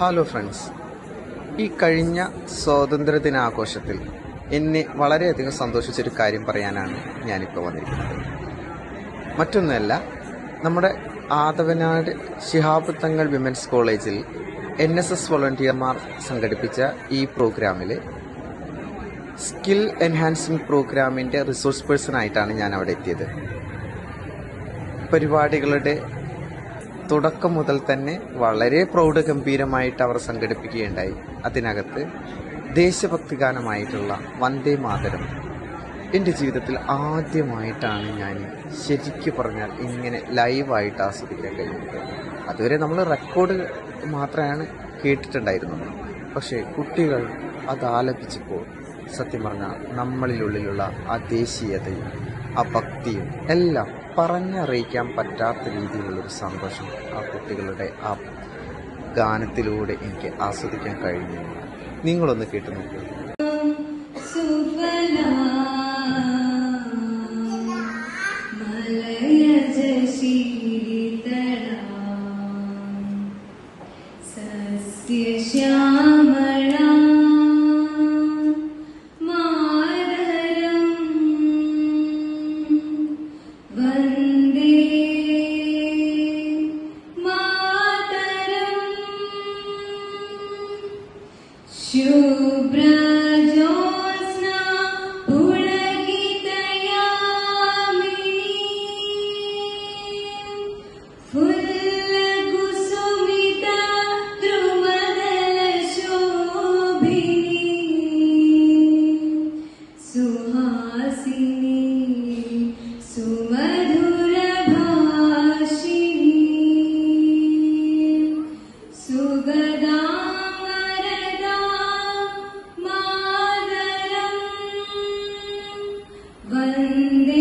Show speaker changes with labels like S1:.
S1: Hello friends, ഈ കഴിഞ്ഞ സ്വാതന്ത്ര്യദിനാഘോഷത്തിൽ എന്നെ വളരെയധികം സന്തോഷിച്ചൊരു കാര്യം പറയാനാണ് ഞാനിപ്പോൾ വന്നിരിക്കുന്നത്. മറ്റൊന്നുമല്ല, നമ്മുടെ ആദവനാട് ശിഹാബ് തങ്ങൾ വിമൻസ് കോളേജിൽ NSS വോളണ്ടിയർമാർ സംഘടിപ്പിച്ച ഈ പ്രോഗ്രാമിൽ സ്കിൽ എൻഹാൻസ്മെൻറ്റ് പ്രോഗ്രാമിൻ്റെ റിസോഴ്സ് പേഴ്സണായിട്ടാണ് ഞാൻ അവിടെ എത്തിയത്. പരിപാടികളുടെ തുടക്കം മുതൽ തന്നെ വളരെ പ്രൗഢഗംഭീരമായിട്ട് അവർ സംഘടിപ്പിക്കുകയുണ്ടായി. അതിനകത്ത് ദേശഭക്തി ഗാനമായിട്ടുള്ള വന്ദേ മാതരം എൻ്റെ ജീവിതത്തിൽ ആദ്യമായിട്ടാണ് ഞാൻ ശരിക്കും പറഞ്ഞാൽ ഇങ്ങനെ ലൈവായിട്ട് ആസ്വദിക്കാൻ കഴിയുന്നത്. അതുവരെ നമ്മൾ റെക്കോർഡ് മാത്രമാണ് കേട്ടിട്ടുണ്ടായിരുന്നത്. പക്ഷേ കുട്ടികൾ അത് ആലപിച്ചപ്പോൾ സത്യം പറഞ്ഞാൽ നമ്മളിലുള്ളിലുള്ള ആ ദേശീയതയും ആ ഭക്തിയും എല്ലാം പറഞ്ഞറിയിക്കാൻ പറ്റാത്ത രീതിയിലുള്ളൊരു സന്തോഷം ആ കുട്ടികളുടെ ആ ഗാനത്തിലൂടെ എനിക്ക് ആസ്വദിക്കാൻ കഴിഞ്ഞു. നിങ്ങളൊന്ന് കേട്ടു നോക്കൂ.
S2: വന്ദേ